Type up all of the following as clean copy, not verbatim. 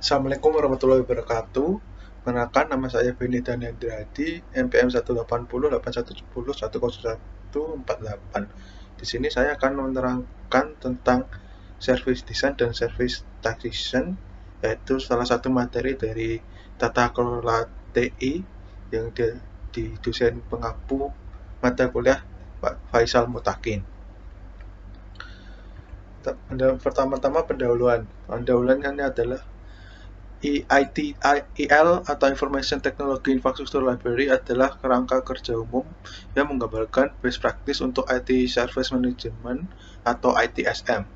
Assalamualaikum warahmatullahi wabarakatuh. Perkenalkan, nama saya Beni Danyandradi, NPM 1808110100148. Di sini saya akan menerangkan tentang service design dan service taxation, yaitu salah satu materi dari tata kelola TI yang di dosen pengampu mata kuliah Pak Faisal Mutakin. Pertama-tama pendahuluan. Pendahuluan ini adalah EITL atau Information Technology Infrastructure Library adalah kerangka kerja umum yang menggambarkan best practice untuk IT Service Management atau ITSM.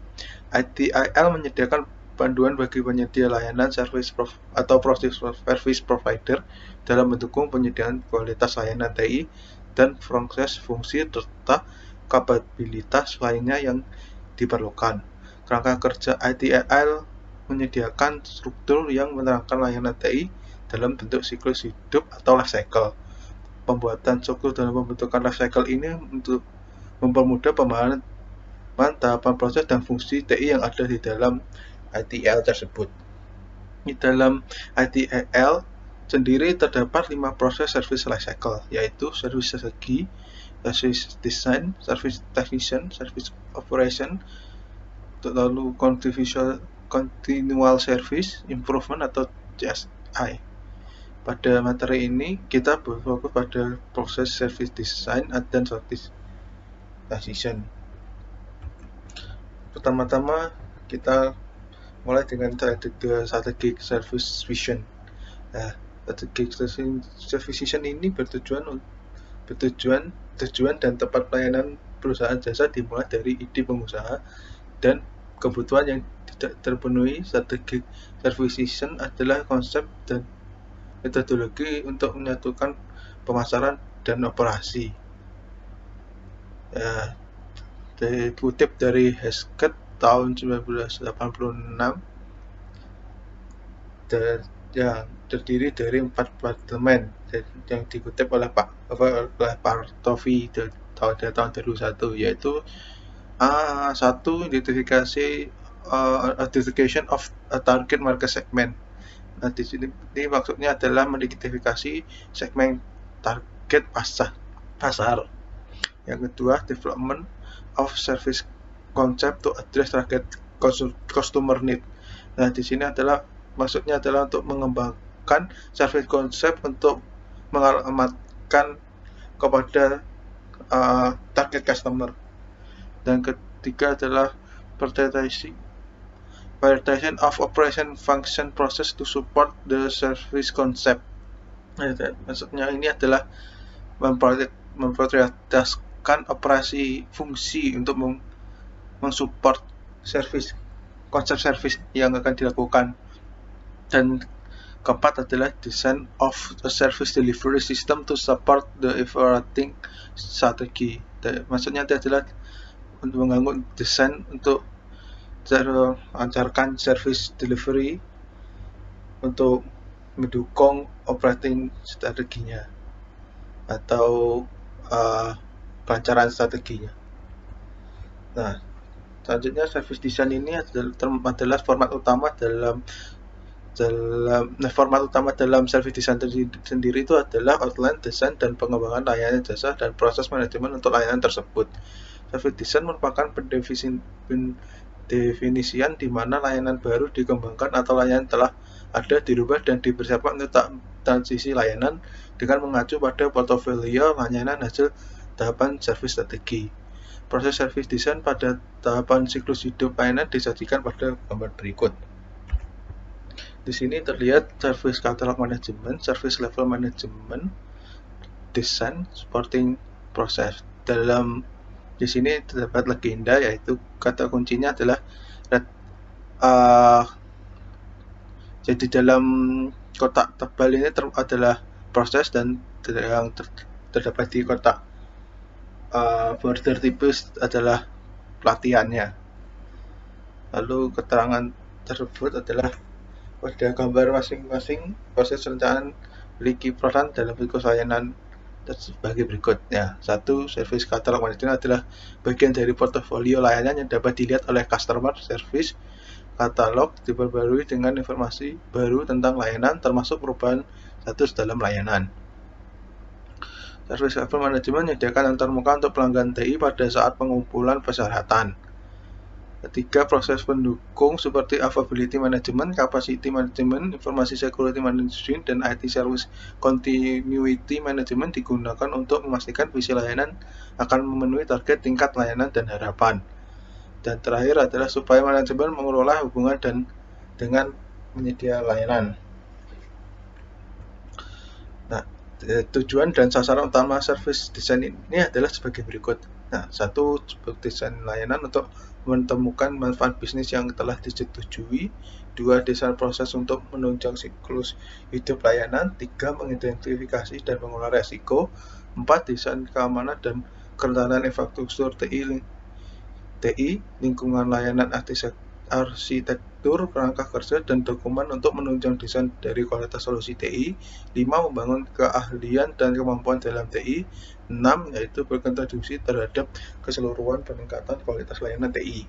EITL menyediakan panduan bagi penyedia layanan atau service provider dalam mendukung penyediaan kualitas layanan TI dan proses fungsi serta kapabilitas lainnya yang diperlukan. Kerangka kerja ITIL menyediakan struktur yang menerangkan layanan TI dalam bentuk siklus hidup atau life cycle. Pembuatan struktur dalam pembentukan life cycle ini untuk mempermudah pemahaman tahapan proses dan fungsi TI yang ada di dalam ITIL tersebut. Di dalam ITIL sendiri terdapat 5 proses service life cycle, yaitu service strategi, service design, service technician, service operation, lalu continual service improvement atau CSI. Pada materi ini kita berfokus pada proses service design dan service transition. Pertama-tama kita mulai dengan strategi service vision. Nah, strategi service vision ini tujuan dan tempat pelayanan perusahaan jasa dimulai dari ide pengusaha dan kebutuhan yang tidak terpenuhi. Strategi service vision adalah konsep dan metodologi untuk menyatukan pemasaran dan operasi. Dikutip dari Hesketh tahun 1986 yang terdiri dari 4 departemen yang dikutip oleh Pak Partovi tahun 2001, yaitu A1 identification of a target market segment. Nah, di sini maksudnya adalah mengidentifikasi segmen target pasar. Yang kedua, development of service concept to address target customer need. Nah, di sini maksudnya adalah untuk mengembangkan service concept untuk mengalamatkan kepada target customer. Dan ketiga adalah prioritization of operation function process to support the service concept. Maksudnya ini adalah memprioritaskan operasi fungsi untuk mensupport konsep service yang akan dilakukan. Dan keempat adalah design of a service delivery system to support the operating strategy. Maksudnya itu adalah untuk mengganggu desain untuk melancarkan service delivery untuk mendukung operating strateginya atau kelancaran strateginya. Nah, selanjutnya service design ini adalah format utama dalam service design sendiri itu adalah outline, desain, dan pengembangan layanan jasa dan proses manajemen untuk layanan tersebut. Service design merupakan pendefinisian di mana layanan baru dikembangkan atau layanan telah ada dirubah dan dipersiapkan untuk transisi layanan dengan mengacu pada portofolio layanan hasil tahapan service strategi. Proses service design pada tahapan siklus hidup layanan disajikan pada gambar berikut. Di sini terlihat service catalog management, service level management, design, supporting process. Di sini terdapat legenda, yaitu kata kuncinya adalah jadi dalam kotak tebal ini adalah proses, dan yang terdapat di kotak border tipis adalah pelatihannya. Lalu keterangan tersebut adalah pada gambar masing-masing proses perencanaan memiliki peran dalam siklus layanan sebagai berikut. Ya, 1. Service catalog management adalah bagian dari portofolio layanan yang dapat dilihat oleh customer service. katalog diperbarui dengan informasi baru tentang layanan, termasuk perubahan status dalam layanan. Service Level Management menyediakan antarmuka untuk pelanggan TI pada saat pengumpulan persyaratan. Ketiga, proses pendukung seperti Availability Management, Capacity Management, Informasi Security Management, dan IT Service Continuity Management digunakan untuk memastikan visi layanan akan memenuhi target tingkat layanan dan harapan. Dan terakhir adalah supaya manajemen mengelola hubungan dengan penyedia layanan. Nah, tujuan dan sasaran utama service design ini adalah sebagai berikut. Nah, satu, desain layanan untuk menemukan manfaat bisnis yang telah disetujui. Dua, desain proses untuk menunjang siklus hidup layanan. Tiga, mengidentifikasi dan mengelola resiko. Empat, desain keamanan dan kerentanan infrastruktur TI, lingkungan layanan, arsitektur, kerangka kerja, dan dokumen untuk menunjang desain dari kualitas solusi TI. 5. Membangun keahlian dan kemampuan dalam TI. 6. Yaitu berkontribusi terhadap keseluruhan peningkatan kualitas layanan TI.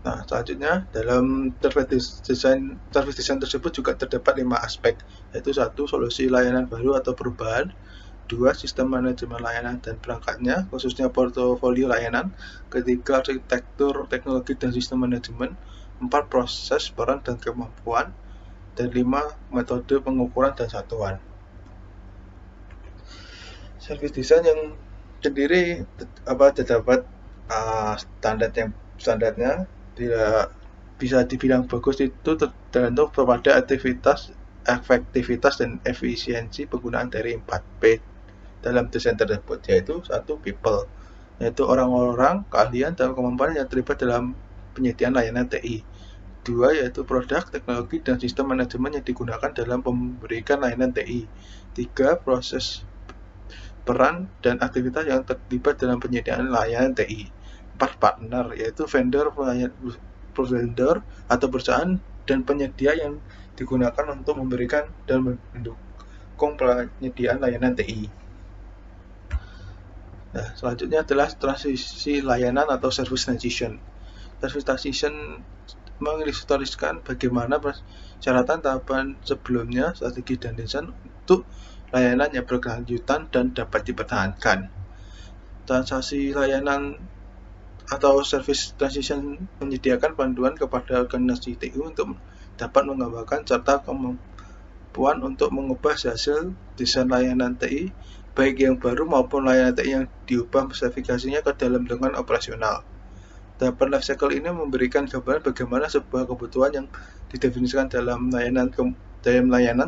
Nah, selanjutnya dalam service design tersebut juga terdapat 5 aspek, yaitu 1. Solusi layanan baru atau perubahan. 2. Sistem manajemen layanan dan perangkatnya, khususnya portofolio layanan. 3. Arsitektur, teknologi, dan sistem manajemen. 4. Proses, peran, dan kemampuan. Dan 5. Metode pengukuran dan satuan. Service design yang sendiri terdapat standarnya tidak bisa dibilang bagus, itu tergantung kepada aktivitas, efektivitas, dan efisiensi penggunaan dari 4P dalam desain tersebut, yaitu 1. People, yaitu orang-orang, keahlian, dan kemampuan yang terlibat dalam penyediaan layanan TI. 2. Yaitu produk, teknologi, dan sistem manajemen yang digunakan dalam memberikan layanan TI. 3. Proses, peran, dan aktivitas yang terlibat dalam penyediaan layanan TI. 4. Partner, yaitu vendor atau perusahaan dan penyedia yang digunakan untuk memberikan dan mendukung penyediaan layanan TI. Nah, selanjutnya adalah transisi layanan atau service transition. Service transition mengilustrasikan bagaimana persyaratan tahapan sebelumnya, strategi, dan desain untuk layanan yang berkelanjutan dan dapat dipertahankan. Transisi layanan atau service transition menyediakan panduan kepada organisasi TI untuk dapat mengembangkan serta kemampuan untuk mengubah hasil desain layanan TI, baik yang baru maupun layanan TI yang diubah spesifikasinya ke dalam lingkungan operasional. Tahapan life cycle ini memberikan gambaran bagaimana sebuah kebutuhan yang didefinisikan dalam layanan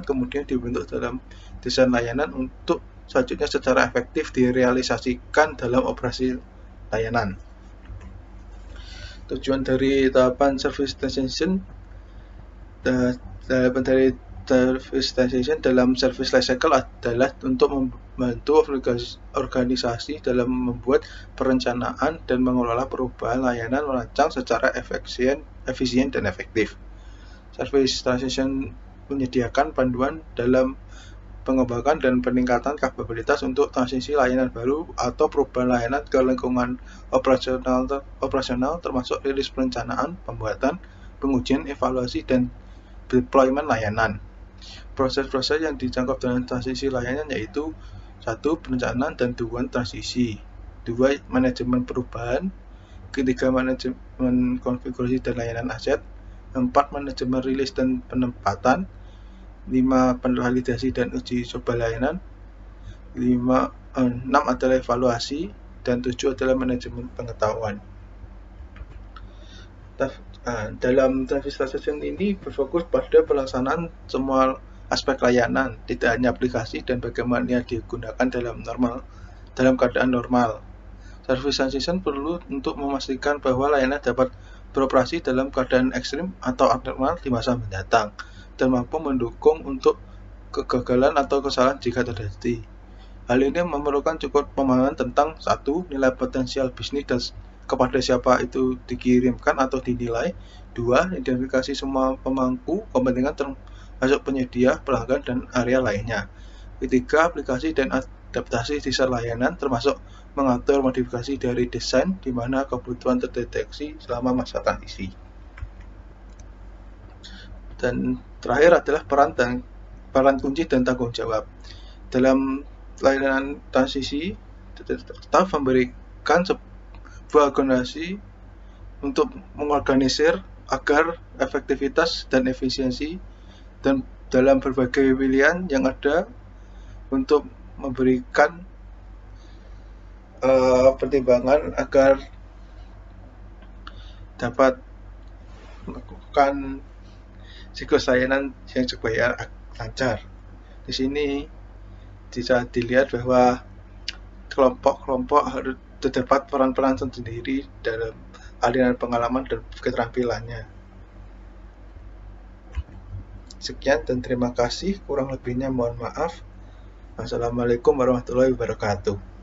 kemudian dibentuk dalam desain layanan untuk selanjutnya secara efektif direalisasikan dalam operasi layanan. Tujuan dari tahapan service transition dalam service life cycle adalah untuk membantu organisasi dalam membuat perencanaan dan mengelola perubahan layanan merancang secara efisien dan efektif. Service transition menyediakan panduan dalam pengembangan dan peningkatan kapabilitas untuk transisi layanan baru atau perubahan layanan ke lingkungan operasional termasuk rilis perencanaan, pembuatan, pengujian, evaluasi, dan deployment layanan. Proses-proses yang dijangkau dalam transisi layanan yaitu 1. Perencanaan dan dukungan transisi. 2. Manajemen perubahan. 3. Manajemen konfigurasi dan layanan aset. 4. Manajemen rilis dan penempatan. 5. Validasi dan uji coba layanan. 6 adalah evaluasi. Dan 7 adalah manajemen pengetahuan. Dalam service transition ini berfokus pada pelaksanaan semua aspek layanan, tidak hanya aplikasi dan bagaimana digunakan dalam keadaan normal. Service transition perlu untuk memastikan bahwa layanan dapat beroperasi dalam keadaan ekstrim atau abnormal di masa mendatang dan mampu mendukung untuk kegagalan atau kesalahan jika terjadi. Hal ini memerlukan cukup pemahaman tentang 1. Nilai potensial bisnis dan kepada siapa itu dikirimkan atau dinilai. 2. Identifikasi semua pemangku kepentingan termasuk penyedia, pelanggan, dan area lainnya. 3. Aplikasi dan adaptasi desain layanan, termasuk mengatur modifikasi dari desain di mana kebutuhan terdeteksi selama masa transisi. Dan terakhir adalah peran kunci dan tanggung jawab. Dalam layanan transisi, staf memberikan sebuah organisasi untuk mengorganisir agar efektivitas dan efisiensi dan dalam berbagai pilihan yang ada untuk memberikan pertimbangan agar dapat melakukan siklus layanan yang supaya lancar. Di sini bisa dilihat bahwa kelompok-kelompok harus terdapat peran-peran sendiri dalam aliran pengalaman dan keterampilannya. Sekian dan terima kasih. Kurang lebihnya mohon maaf. Wassalamualaikum warahmatullahi wabarakatuh.